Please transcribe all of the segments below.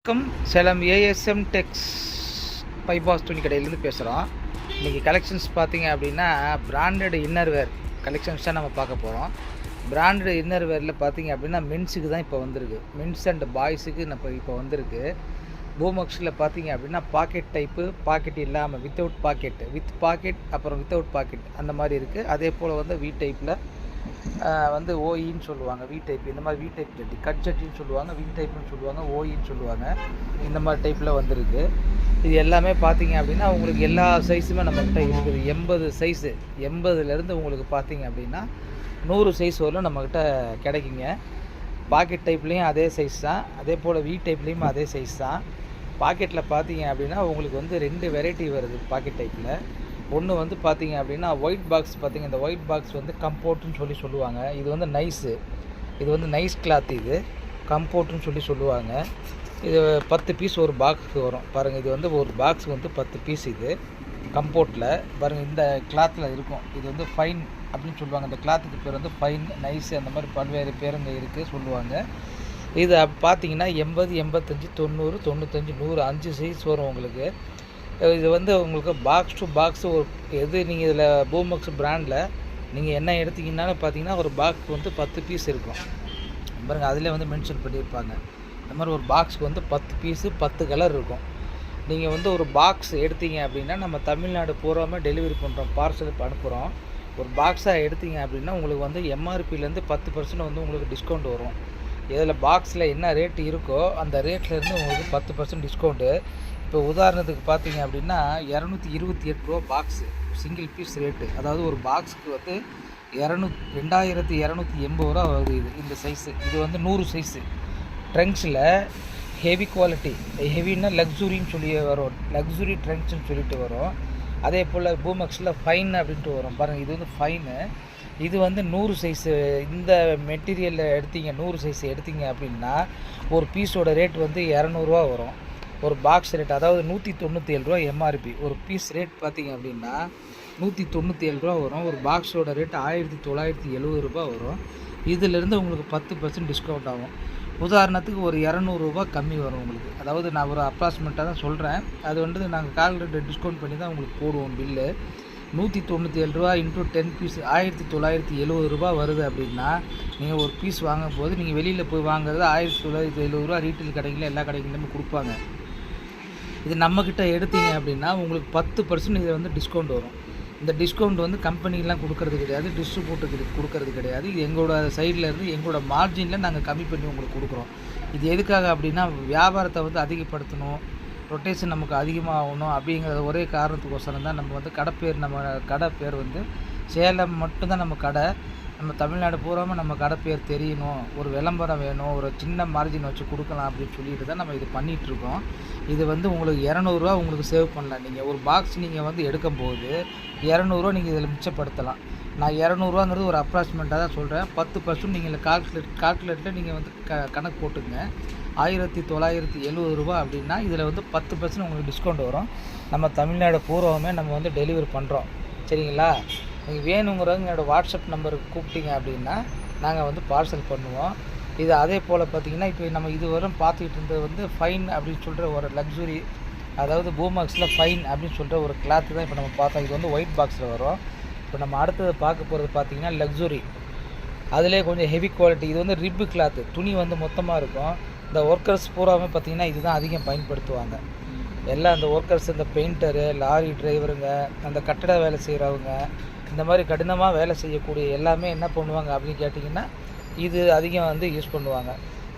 வணக்கம். சேலம் ஏஎஸ்எம் டெக்ஸ் பைபாஸ் துணி கடையிலேருந்து பேசுகிறோம். இன்றைக்கி கலெக்ஷன்ஸ் பார்த்தீங்க அப்படின்னா பிராண்டட் இன்னர்வேர் கலெக்ஷன்ஸ் தான் நம்ம பார்க்க போகிறோம். பிராண்டட் இன்னர்வேரில் பார்த்தீங்க அப்படின்னா மென்ஸுக்கு தான் இப்போ வந்திருக்கு. மென்ஸ் அண்ட் பாய்ஸுக்கு இப்போ வந்திருக்கு. பூமக்ஸில் பார்த்தீங்க அப்படின்னா பாக்கெட் டைப்பு, பாக்கெட் இல்லாமல் வித்தவுட் பாக்கெட், வித் பாக்கெட், அப்புறம் வித்தவுட் பாக்கெட் அந்த மாதிரி இருக்குது. அதே போல் வந்து வி டைப்பில் வந்து ஓஇன்னு சொல்லுவாங்க. வி டைப், இந்த மாதிரி வி டைப் ஜட்டி, கட் ஜட்டின்னு சொல்லுவாங்க, வி டைப்னு சொல்லுவாங்க, ஓஇன்னு சொல்லுவாங்க. இந்த மாதிரி டைப்பில் வந்திருக்கு. இது எல்லாமே பார்த்தீங்க அப்படின்னா உங்களுக்கு எல்லா சைஸுமே நம்மக்கிட்ட இருக்குது. 80 சைஸு, 80லேருந்து உங்களுக்கு பார்த்தீங்க அப்படின்னா 100 சைஸ் வரலும் நம்மக்கிட்ட கிடைக்குங்க. பாக்கெட் டைப்லேயும் அதே சைஸ் தான், அதே போல் வி டைப்லேயும் அதே சைஸ் தான். பாக்கெட்டில் பார்த்தீங்க அப்படின்னா உங்களுக்கு வந்து 2 வெரைட்டி வருது. பாக்கெட் டைப்பில் ஒன்று வந்து பார்த்தீங்க அப்படின்னா ஒயிட் பாக்ஸ். பார்த்தீங்க, இந்த ஒயிட் பாக்ஸ் வந்து கம்போர்ட்டுன்னு சொல்லுவாங்க. இது வந்து நைஸு, இது வந்து நைஸ் கிளாத், இது கம்போர்ட்டுன்னு சொல்லுவாங்க. இது 10 பீஸ் ஒரு பாக்ஸுக்கு வரும் பாருங்கள். இது வந்து ஒரு பாக்ஸ் வந்து 10 பீஸ். இது கம்போர்ட்டில் பாருங்கள், இந்த கிளாத்தில் இருக்கும். இது வந்து ஃபைன் அப்படின்னு சொல்லுவாங்க. இந்த கிளாத்துக்கு பேர் வந்து ஃபைன், நைஸு, அந்த மாதிரி பல்வேறு பேருங்க இருக்குது சொல்லுவாங்க. இது பார்த்தீங்கன்னா 80, 85, 90, 95, 100 5 சைஸ் வரும் உங்களுக்கு. இது வந்து உங்களுக்கு பாக்ஸ் டு பாக்ஸ் ஒரு எது நீங்கள் இதில் பூமக்ஸ் பிராண்டில் நீங்கள் என்ன எடுத்திங்கன்னாலும் பார்த்தீங்கன்னா ஒரு பாக்ஸ் வந்து 10 பீஸ் இருக்கும் பாருங்கள். அதிலே வந்து மென்ஷன் பண்ணியிருப்பாங்க. இந்த மாதிரி ஒரு பாக்ஸுக்கு வந்து 10 பீஸு, 10 கலர் இருக்கும். நீங்கள் வந்து ஒரு பாக்ஸ் எடுத்தீங்க அப்படின்னா நம்ம தமிழ்நாடு பூராமே டெலிவரி பண்ணுறோம், பார்சல் அனுப்புகிறோம். ஒரு பாக்ஸாக எடுத்தீங்க அப்படின்னா உங்களுக்கு வந்து எம்ஆர்பிலேருந்து 10% வந்து உங்களுக்கு டிஸ்கவுண்ட் வரும். இதில் பாக்ஸில் என்ன ரேட்டு இருக்கோ அந்த ரேட்லேருந்து உங்களுக்கு 10% டிஸ்கவுண்ட்டு. இப்போ உதாரணத்துக்கு பார்த்தீங்க அப்படின்னா 228 ரூபா பாக்ஸு, சிங்கிள் பீஸ் ரேட்டு. அதாவது ஒரு பாக்ஸுக்கு வந்து 2280 ரூபா வருது. இந்த சைஸு, இது வந்து 100 சைஸு. ட்ரங்க்ஸில் ஹெவி குவாலிட்டி, ஹெவின்னா லக்ஸுரின்னு சொல்லி வரும், லக்ஸுரி ட்ரங்க்ஸ்ன்னு சொல்லிட்டு வரும். அதே போல் பூமக்ஸில் ஃபைன் அப்படின்ட்டு வரும் பாருங்கள். இது வந்து ஃபைனு, இது வந்து 100 சைஸு. இந்த மெட்டீரியலில் எடுத்தீங்க, 100 சைஸ் எடுத்தீங்க அப்படின்னா ஒரு பீஸோட ரேட் வந்து 200 வரும். ஒரு பாக்ஸ் ரேட் அதாவது 197 ரூபா எம்ஆர்பி. ஒரு பீஸ் ரேட் பார்த்தீங்க அப்படின்னா 197 ரூபா வரும். ஒரு பாக்ஸோட ரேட் 1970 ரூபா வரும். இதிலிருந்து உங்களுக்கு 10% டிஸ்கவுண்ட் ஆகும். உதாரணத்துக்கு ஒரு 200 ரூபா கம்மி வரும் உங்களுக்கு. அதாவது நான் ஒரு அப்ராக்சிமேட்டாக தான் சொல்கிறேன். அது வந்து நாங்கள் கால்குலேட்டர் டிஸ்கவுண்ட் பண்ணி தான் உங்களுக்கு போடுவோம் பில்லு. 197 ரூபா இன்ட்டு 10 பீஸ் 1970 ரூபா வருது அப்படின்னா நீங்கள் ஒரு பீஸ் வாங்கும் போது நீங்கள் வெளியில் போய் வாங்குறது 1970 ரூபா ரீட்டைல் கடைகளில் எல்லா கடைகளிலுமே கொடுப்பாங்க. இது நம்மக்கிட்ட எடுத்தீங்க அப்படின்னா உங்களுக்கு 10% இதில் வந்து டிஸ்கவுண்ட் வரும். இந்த டிஸ்கவுண்ட் வந்து கம்பெனிலாம் கொடுக்கறது கிடையாது, டிஸ்ட்ரிபியூட்டருக்கு கொடுக்கறது கிடையாது. இது எங்களோட சைட்லேருந்து எங்களோட மார்ஜினில் நாங்கள் கம்மி பண்ணி உங்களுக்கு கொடுக்குறோம். இது எதுக்காக அப்படின்னா வியாபாரத்தை வந்து அதிகப்படுத்தணும், ரொட்டேஷன் நமக்கு அதிகமாகணும் அப்படிங்கிற ஒரே காரணத்துக்கோசரம் தான் நம்ம வந்து நம்ம கடை பேர் வந்து சேலம் மட்டும்தான் நம்ம கடை. நம்ம தமிழ்நாடு பூராமல் நம்ம கடை பேர் தெரியணும், ஒரு விளம்பரம் வேணும், ஒரு சின்ன மார்ஜின் வச்சு கொடுக்கலாம் அப்படின்னு சொல்லிட்டு தான் நம்ம இது பண்ணிகிட்ருக்கோம். இது வந்து உங்களுக்கு 200 ரூபா உங்களுக்கு சேவ் பண்ணலாம். நீங்கள் ஒரு பாக்ஸ் நீங்கள் வந்து எடுக்கும்போது 200 ரூபா நீங்கள் இதில் மிச்சப்படுத்தலாம். நான் 200 ரூபாங்கிறது ஒரு அப்ராக்சிமேட்டாக தான் சொல்கிறேன். 10% நீங்கள் கால்குலேட்டில் நீங்கள் வந்து கணக்கு போட்டுங்க. 1970 ரூபா அப்படின்னா இதில் வந்து 10% உங்களுக்கு டிஸ்கவுண்ட் வரும். நம்ம தமிழ்நாடு பூராவுமே நம்ம வந்து டெலிவரி பண்ணுறோம், சரிங்களா? நீங்கள் வேணுங்கிறவங்க என்னோடய வாட்ஸ்அப் நம்பருக்கு கூப்பிட்டீங்க அப்படின்னா நாங்கள் வந்து பார்சல் பண்ணுவோம். இது அதே போல் பார்த்திங்கன்னா இப்போ நம்ம இதுவரையும் பார்த்துக்கிட்டு இருந்தது வந்து ஃபைன் அப்படின்னு சொல்கிற ஒரு லக்ஸுரி, அதாவது பூமக்ஸில் ஃபைன் அப்படின்னு சொல்கிற ஒரு கிளாத்து தான் இப்போ நம்ம பார்த்தோம். இது வந்து ஒயிட் பாக்ஸில் வரும். இப்போ நம்ம அடுத்தது பார்க்க போகிறது பார்த்திங்கன்னா லக்ஸுரி, அதிலே கொஞ்சம் ஹெவி குவாலிட்டி. இது வந்து ரிப்பு கிளாத்து, துணி வந்து மொத்தமாக இருக்கும். இந்த ஒர்க்கர்ஸ் பூராமே பார்த்திங்கன்னா இதுதான் அதிகம் பயன்படுத்துவாங்க. எல்லாம் அந்த ஒர்க்கர்ஸ், இந்த பெயிண்டரு, லாரி டிரைவருங்க, அந்த கட்டட வேலை செய்கிறவங்க, இந்த மாதிரி கடினமாக வேலை செய்யக்கூடிய எல்லாமே என்ன பண்ணுவாங்க அப்படின்னு கேட்டிங்கன்னா இது அதிகம் வந்து யூஸ் பண்ணுவாங்க.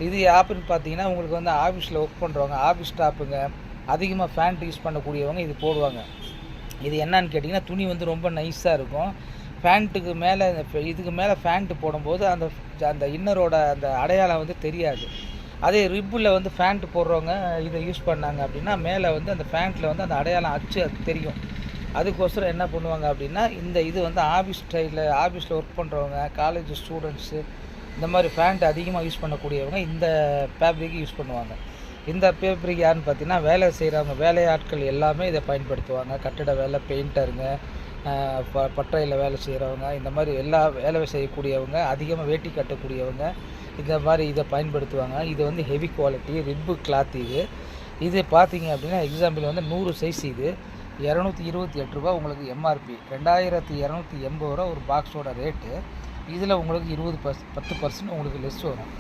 இது ஆப்புன்னு பார்த்தீங்கன்னா உங்களுக்கு வந்து ஆஃபீஸில் ஒர்க் பண்ணுறவங்க, ஆஃபீஸ் ஸ்டாஃபுங்க, அதிகமாக ஃபேண்ட் யூஸ் பண்ணக்கூடியவங்க இது போடுவாங்க. இது என்னன்னு கேட்டிங்கன்னா துணி வந்து ரொம்ப நைஸாக இருக்கும். ஃபேண்ட்டுக்கு மேலே இதுக்கு மேலே ஃபேண்ட்டு போடும்போது அந்த இன்னரோட அந்த அடையாளம் வந்து தெரியாது. அதே ரிப்பில் வந்து ஃபேண்ட்டு போடுறவங்க இதை யூஸ் பண்ணாங்க அப்படின்னா மேலே வந்து அந்த ஃபேண்ட்டில் வந்து அந்த அடையாளம் அச்சு தெரியும். அதுக்கோசரம் என்ன பண்ணுவாங்க அப்படின்னா இது வந்து ஆஃபீஸ் ஸ்டைலில், ஆஃபீஸில் ஒர்க் பண்ணுறவங்க, காலேஜ் ஸ்டூடெண்ட்ஸு, இந்த மாதிரி ஃபேண்ட் அதிகமாக யூஸ் பண்ணக்கூடியவங்க இந்த ஃபேப்ரிக் யூஸ் பண்ணுவாங்க. இந்த ஃபேப்ரிக் யாருன்னு பார்த்தீங்கன்னா வேலை செய்கிறவங்க, வேலையாட்கள் எல்லாமே இதை பயன்படுத்துவாங்க. கட்டிட வேலை, பெயிண்டருங்க, பட்டறையில் வேலை செய்கிறவங்க, இந்த மாதிரி எல்லா வேலை செய்யக்கூடியவங்க, அதிகமாக வேட்டி கட்டக்கூடியவங்க இந்த மாதிரி இதை பயன்படுத்துவாங்க. இது வந்து ஹெவி குவாலிட்டி ரிப்பு கிளாத் இது பார்த்தீங்க அப்படின்னா எக்ஸாம்பிள் வந்து 100 சைஸ் இது ரூ. 228 உங்களுக்கு எம்ஆர்பி 2280 ஒரு பாக்ஸோட ரேட்டு. இதில் உங்களுக்கு 10% உங்களுக்கு லெஸ் வரும்.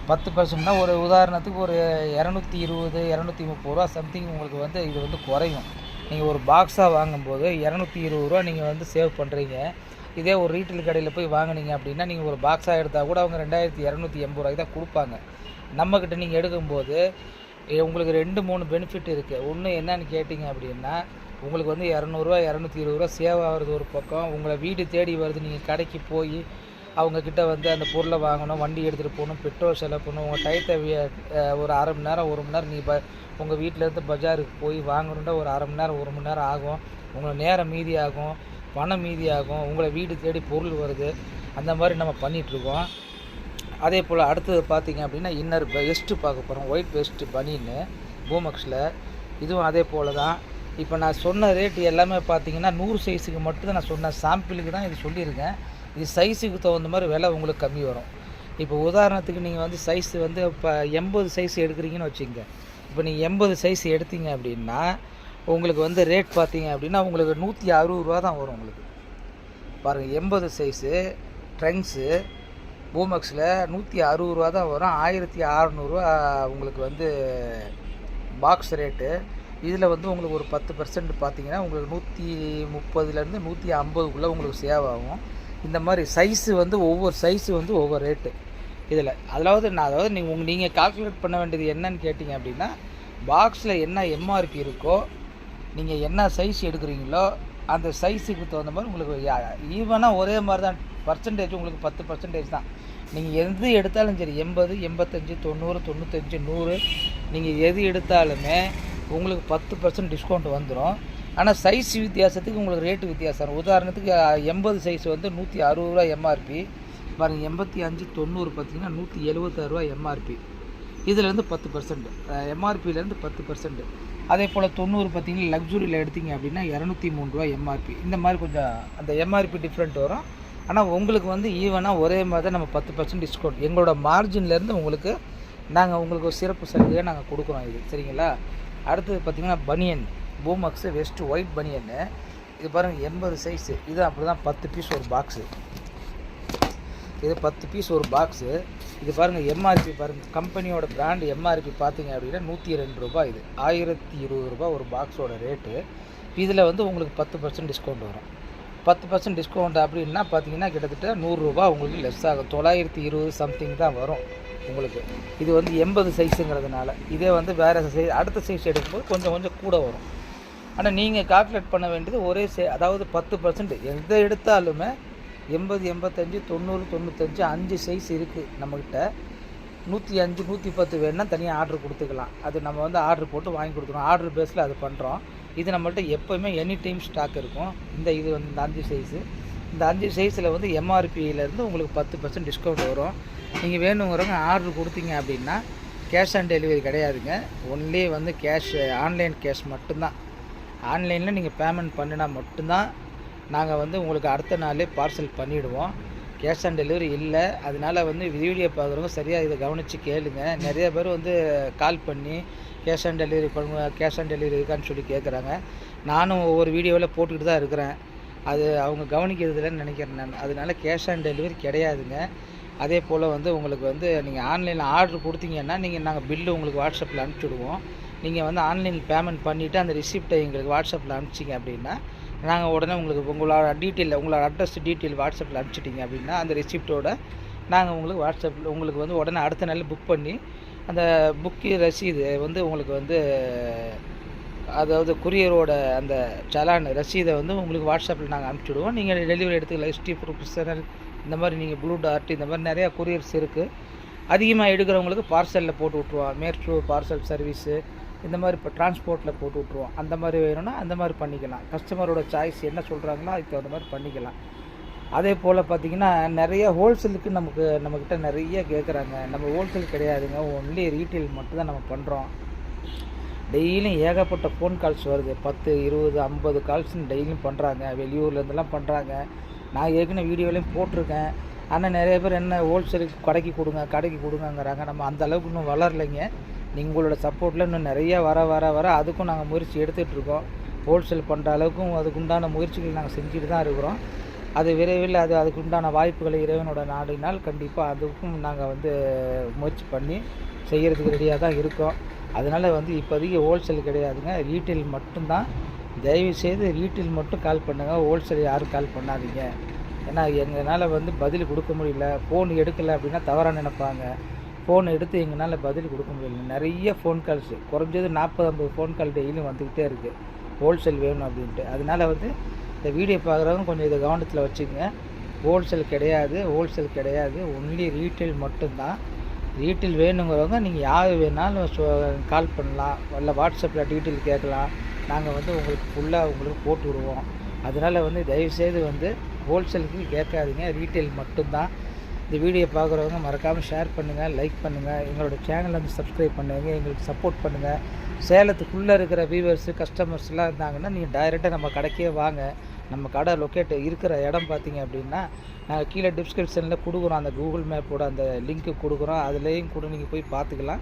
10%னா ஒரு உதாரணத்துக்கு ஒரு 220 230 சம்திங் உங்களுக்கு வந்து இது வந்து குறையும். நீங்கள் ஒரு பாக்ஸாக வாங்கும்போது ரூ. 220 நீங்கள் வந்து சேவ் பண்ணுறீங்க. இதே ஒரு ரீட்டைல் கடையில் போய் வாங்கினீங்க அப்படின்னா நீங்கள் ஒரு பாக்ஸாக எடுத்தால் கூட அவங்க 2280 தான் கொடுப்பாங்க. நம்மக்கிட்ட நீங்கள் எடுக்கும்போது உங்களுக்கு 2-3 பெனிஃபிட் இருக்குது. ஒன்று என்னன்னு கேட்டிங்க அப்படின்னா உங்களுக்கு வந்து ரூ. 220 சேவ் ஆகிறது ஒரு பக்கம். உங்களை வீடு தேடி வருது. நீங்கள் கடைக்கு போய் அவங்கக்கிட்ட வந்து அந்த பொருளை வாங்கணும், வண்டி எடுத்துகிட்டு போகணும், பெட்ரோல் செலவு பண்ணணும். உங்கள் டயத்தை ஒரு அரை மணி நேரம் 1 மணி நேரம் நீ உங்கள் வீட்டிலேருந்து பஜாருக்கு போய் வாங்கணுன்னா ஒரு அரை மணி நேரம் 1 மணி நேரம் ஆகும். உங்களை நேரம் மீதி ஆகும், பணம் மீதி ஆகும். உங்களை வீடு தேடி பொருள் வருது. அந்த மாதிரி நம்ம பண்ணிகிட்ருக்கோம். அதே போல் அடுத்தது பார்த்திங்க அப்படின்னா இன்னர் வெஸ்ட்டு பார்க்க போகிறோம். ஒயிட் வெஸ்ட்டு பனின்னு பூமக்ஸில். இதுவும் அதே போல் தான். இப்போ நான் சொன்ன ரேட்டு எல்லாமே பார்த்திங்கன்னா 100 சைஸுக்கு மட்டும்தான் நான் சொன்னேன். சாம்பிளுக்கு தான் இது சொல்லியிருக்கேன். இது சைஸுக்கு தகுந்த மாதிரி விலை உங்களுக்கு கம்மி வரும். இப்போ உதாரணத்துக்கு நீங்கள் வந்து சைஸ் வந்து இப்போ 80 சைஸ் எடுக்கிறீங்கன்னு வச்சுங்க. இப்போ நீங்கள் 80 சைஸ் எடுத்தீங்க அப்படின்னா உங்களுக்கு வந்து ரேட் பார்த்தீங்க அப்படின்னா உங்களுக்கு ரூ. 160 தான் வரும். உங்களுக்கு பாருங்கள் 80 சைஸு ட்ரங்க்ஸு பூமக்ஸில் ரூ. 160 தான் வரும். 1600 உங்களுக்கு வந்து பாக்ஸ் ரேட்டு. இதில் வந்து உங்களுக்கு ஒரு 10% பார்த்தீங்கன்னா உங்களுக்கு 130லேருந்து 150க்குள்ளே உங்களுக்கு சேவ் ஆகும். இந்த மாதிரி சைஸு வந்து ஒவ்வொரு சைஸு வந்து ஒவ்வொரு ரேட்டு இதில். அதாவது நீங்கள் கால்குலேட் பண்ண வேண்டியது என்னன்னு கேட்டிங்க அப்படின்னா பாக்ஸில் என்ன எம்ஆர்பி இருக்கோ, நீங்கள் என்ன சைஸ் எடுக்கிறீங்களோ அந்த சைஸுக்கு தகுந்த மாதிரி உங்களுக்கு ஈவனாக ஒரே மாதிரி தான் பர்சன்டேஜ் உங்களுக்கு 10% தான். நீங்கள் எது எடுத்தாலும் சரி 80 85 90 95 100 நீங்கள் எது எடுத்தாலுமே உங்களுக்கு 10% டிஸ்கவுண்ட் வந்துடும். ஆனால் சைஸ் வித்தியாசத்துக்கு உங்களுக்கு ரேட்டு வித்தியாசம். உதாரணத்துக்கு 80 சைஸ் வந்து ரூ. 160 எம்ஆர்பி. பாருங்கள் 85 90 பார்த்தீங்கன்னா ரூ. 176 எம்ஆர்பி. இதிலேருந்து 10% எம்ஆர்பியிலேருந்து 10%. அதே போல் 90 பார்த்தீங்கன்னா லக்ஸுரியில் எடுத்திங்க அப்படின்னா ரூ. 203 எம்ஆர்பி. இந்த மாதிரி கொஞ்சம் அந்த எம்ஆர்பி டிஃப்ரெண்ட் வரும். ஆனால் உங்களுக்கு வந்து ஈவனாக ஒரே மாதிரி தான் நம்ம 10% டிஸ்கவுண்ட் எங்களோட மார்ஜின்லேருந்து உங்களுக்கு நாங்கள் உங்களுக்கு ஒரு சிறப்பு சலுகையாக நாங்கள் கொடுக்குறோம். இது சரிங்களா. அடுத்தது பார்த்திங்கன்னா பனியன் பூமக்ஸு வெஸ்ட்டு ஒயிட் பனியன்னு. இது பாருங்கள் 80 சைஸு. இது அப்படி தான் 10 பீஸ் ஒரு பாக்ஸு. இது 10 பீஸ் ஒரு பாக்ஸு. இது பாருங்கள் எம்ஆர்பி பாருங்கள். கம்பெனியோட பிராண்ட் எம்ஆர்பி பார்த்தீங்க அப்படின்னா ரூ. 102 இது ரூ. 1020 ஒரு பாக்ஸோட ரேட்டு. இதில் வந்து உங்களுக்கு 10% டிஸ்கவுண்ட் வரும். 10% டிஸ்கவுண்ட் அப்படின்னா பார்த்தீங்கன்னா கிட்டத்தட்ட ரூ. 100 உங்களுக்கு லெஸ் ஆகும். 920 சம்திங் தான் வரும் உங்களுக்கு. இது வந்து 80 சைஸுங்கிறதுனால. இதே வந்து வேறு சைஸ் அடுத்த சைஸ் எடுக்கும்போது கொஞ்சம் கூட வரும். ஆனால் நீங்கள் கால்குலேட் பண்ண வேண்டியது ஒரே அதாவது 10% எதை எடுத்தாலுமே 80 85 90 95 5 சைஸ் இருக்குது நம்மக்கிட்ட. 105 110 வேணுன்னா தனியாக ஆர்டர் கொடுத்துக்கலாம். அது நம்ம வந்து ஆர்டர் போட்டு வாங்கி கொடுத்துருவோம். ஆர்டர் பேஸில் அது பண்ணுறோம். இது நம்மள்ட்ட எப்போயுமே எனி டைம் ஸ்டாக் இருக்கும். இது வந்து இந்த 5 சைஸு. இந்த 5 சைஸில் வந்து எம்ஆர்பியிலேருந்து உங்களுக்கு 10% டிஸ்கவுண்ட் வரும். நீங்கள் வேணுங்கிறவங்க ஆர்டர் கொடுத்தீங்க அப்படின்னா கேஷ் ஆன் டெலிவரி கிடையாதுங்க. ஒன்லி வந்து ஆன்லைன் கேஷ் மட்டும்தான். ஆன்லைனில் நீங்கள் பேமெண்ட் பண்ணினா மட்டும்தான் நாங்கள் வந்து உங்களுக்கு அடுத்த நாளே பார்சல் பண்ணிவிடுவோம். கேஷ் ஆன் டெலிவரி இல்லை. அதனால் வந்து வீடியோ பார்க்குறவங்க சரியாக இதை கவனித்து கேளுங்க. நிறைய பேர் வந்து கால் பண்ணி cash on delivery cash on delivery இருக்கான்னு சொல்லி கேட்குறாங்க. நானும் ஒவ்வொரு வீடியோவில் போட்டுக்கிட்டு தான் இருக்கிறேன். அது அவங்க கவனிக்கிறதுலன்னு நினைக்கிறேன் நான். அதனால கேஷ் ஆன் டெலிவரி கிடையாதுங்க. அதே போல் வந்து உங்களுக்கு வந்து நீங்கள் ஆன்லைனில் ஆர்டர் கொடுத்தீங்கன்னா நாங்கள் பில்லு உங்களுக்கு வாட்ஸ்அப்பில் அனுப்பிச்சிடுவோம். நீங்கள் வந்து ஆன்லைன் பேமெண்ட் பண்ணிவிட்டு அந்த ரிசிப்டை எங்களுக்கு வாட்ஸ்அப்பில் அனுப்பிச்சிங்க அப்படின்னா நாங்கள் உடனே உங்களோட உங்களோட அட்ரஸ் டீட்டெயில் வாட்ஸ்அப்பில் அனுப்பிச்சிட்டிங்க அப்படின்னா அந்த ரிசிப்டோட நாங்கள் உங்களுக்கு வாட்ஸ்அப்பில் உங்களுக்கு வந்து உடனே அடுத்த நாள் புக் பண்ணி அந்த ரசீது வந்து உங்களுக்கு வந்து அதாவது குரியரோட அந்த சலான் ரசீதை வந்து உங்களுக்கு வாட்ஸ்அப்பில் நாங்கள் அனுப்பிச்சிடுவோம். நீங்கள் டெலிவரி எடுத்துக்கலாம். எஸ்டி ப்ரொஃபஷனல் இந்த மாதிரி நீங்கள் ப்ளூ டார்ட் இந்த மாதிரி நிறையா குரியர்ஸ் இருக்குது. அதிகமாக எடுக்கிறவங்களுக்கு பார்சலில் போட்டு விட்ருவோம். மேற்று பார்சல் சர்வீஸு இந்த மாதிரி இப்போ டிரான்ஸ்போர்ட்டில் போட்டு விட்ருவோம். அந்த மாதிரி வேணும்னா அந்த மாதிரி பண்ணிக்கலாம். கஸ்டமரோட சாய்ஸ் என்ன சொல்கிறாங்களோ அதுக்கு தகுந்த மாதிரி பண்ணிக்கலாம். அதே போல் பார்த்திங்கன்னா நிறைய ஹோல்சேலுக்கு நம்மக்கிட்ட நிறைய கேட்குறாங்க. நம்ம ஹோல்சேல் கிடையாதுங்க. ஒன்லி ரீட்டெயில் மட்டும்தான் நம்ம பண்ணுறோம். டெய்லியும் ஏகப்பட்ட ஃபோன் கால்ஸ் வருது. 10, 20, 50 கால்ஸ்ன்னு டெய்லியும் பண்ணுறாங்க. வெளியூர்லேருந்துலாம் பண்ணுறாங்க. நான் ஏற்கனவே வீடியோலையும் போட்டிருக்கேன். ஆனால் நிறைய பேர் என்ன ஹோல்சேலுக்கு கடைக்கு கொடுங்கங்கிறாங்க. நம்ம அந்த அளவுக்கு இன்னும் வளரலைங்க. உங்களோட சப்போர்ட்டில் இன்னும் நிறைய வர அதுக்கும் நாங்கள் முயற்சி எடுத்துகிட்ருக்கோம். ஹோல்சேல் பண்ணுற அளவுக்கும் அதுக்குண்டான முயற்சிகள் நாங்கள் செஞ்சுட்டு தான் இருக்கிறோம். அது விரைவில் அதுக்குண்டான வாய்ப்புகளை இறைவனோட நாடினால் கண்டிப்பாக அதுக்கும் நாங்கள் முயற்சி பண்ணி செய்கிறதுக்கு ரெடியாக தான் இருக்கோம். அதனால் இப்போதைக்கு ஹோல்சேல் கிடையாதுங்க, ரீட்டெயில் மட்டும்தான். தயவுசெய்து ரீட்டெயில் மட்டும் கால் பண்ணுங்கள், ஹோல்சேல் யாரும் கால் பண்ணாதீங்க. ஏன்னா எங்களால் பதில் கொடுக்க முடியல. ஃபோன் எடுக்கலை அப்படின்னா தவறாக நினைப்பாங்க. ஃபோன் எடுத்து எங்களால் பதில் கொடுக்க முடியல. நிறைய ஃபோன் கால்ஸு, குறைஞ்சது 40-50 ஃபோன் கால் டெய்லியும் வந்துக்கிட்டே இருக்குது ஹோல்சேல் வேணும் அப்படின்ட்டு. அதனால் இந்த வீடியோ பார்க்குறவங்க கொஞ்சம் இதை கவனத்தில் வச்சுக்கோங்க. ஹோல்சேல் கிடையாது, ஒன்லி ரீட்டெயில் மட்டும்தான். ரீட்டெயில் வேணுங்கிறவங்க நீங்கள் யார் வேணாலும் கால் பண்ணலாம், இல்லை வாட்ஸ்அப்பில் டீட்டெயில் கேட்கலாம். நாங்கள் உங்களுக்கு ஃபுல்லாக போட்டு விடுவோம். அதனால் தயவுசெய்து ஹோல்சேலுக்கு கேட்காதீங்க, ரீட்டெயில் மட்டும்தான். இந்த வீடியோ பார்க்குறவங்க மறக்காமல் ஷேர் பண்ணுங்கள், லைக் பண்ணுங்கள், எங்களோட சேனலை சப்ஸ்கிரைப் பண்ணுங்கள், எங்களுக்கு சப்போர்ட் பண்ணுங்கள். சேலத்துக்குள்ளே இருக்கிற வியூவர்ஸு கஸ்டமர்ஸ்லாம் இருந்தாங்கன்னா நீங்கள் டைரெக்டாக நம்ம கடைக்கே வாங்க. நம்ம கடை லொக்கேட் இருக்கிற இடம் பார்த்தீங்க அப்படின்னா நாங்கள் கீழே டிஸ்கிரிப்ஷனில் கொடுக்குறோம். அந்த கூகுள் மேப்போட அந்த லிங்க்கு கொடுக்குறோம். அதுலேயும் கூட நீங்கள் போய் பார்த்துக்கலாம்.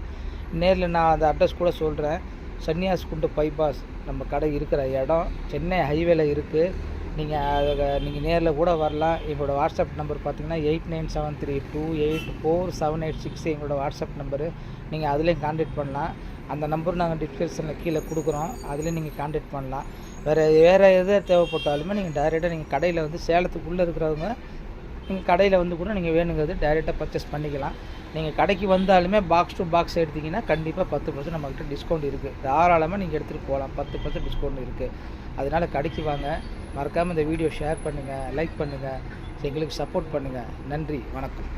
நேரில் நான் அந்த அட்ரஸ் கூட சொல்கிறேன். சன்னியாஸ்குண்டு பைபாஸ் நம்ம கடை இருக்கிற இடம் சென்னை ஹைவேல இருக்குது. நீங்கள் நேரில் கூட வரலாம். எங்களோட வாட்ஸ்அப் நம்பர் பார்த்தீங்கன்னா 8973284786 எங்களோட வாட்ஸ்அப் நம்பரு. நீங்கள் அதுலேயும் கான்டாக்ட் பண்ணலாம். அந்த நம்பர் நாங்கள் டிஸ்கிரிப்ஷனில் கீழே கொடுக்குறோம். அதுலேயும் நீங்கள் கான்டாக்ட் பண்ணலாம். வேறு எது தேவைப்பட்டாலுமே நீங்கள் டைரெக்டாக நீங்கள் கடையில் சேலத்துக்குள்ளே இருக்கிறவங்க நீங்கள் கடையில் கூட நீங்கள் வேணுங்கிறது டைரெக்டாக பர்ச்சேஸ் பண்ணிக்கலாம். நீங்கள் கடைக்கு வந்தாலுமே பாக்ஸ் டு பாக்ஸ் எடுத்திங்கன்னா கண்டிப்பாக 10% நம்மக்கிட்ட டிஸ்கவுண்ட் இருக்குது. தாராளமாக நீங்கள் எடுத்துகிட்டு போகலாம். 10% டிஸ்கவுண்ட் இருக்குது. அதனால் கடைக்கு வாங்க. மறக்காமல் இந்த வீடியோ ஷேர் பண்ணுங்கள், லைக் பண்ணுங்கள், எங்களுக்கு சப்போர்ட் பண்ணுங்கள். நன்றி, வணக்கம்.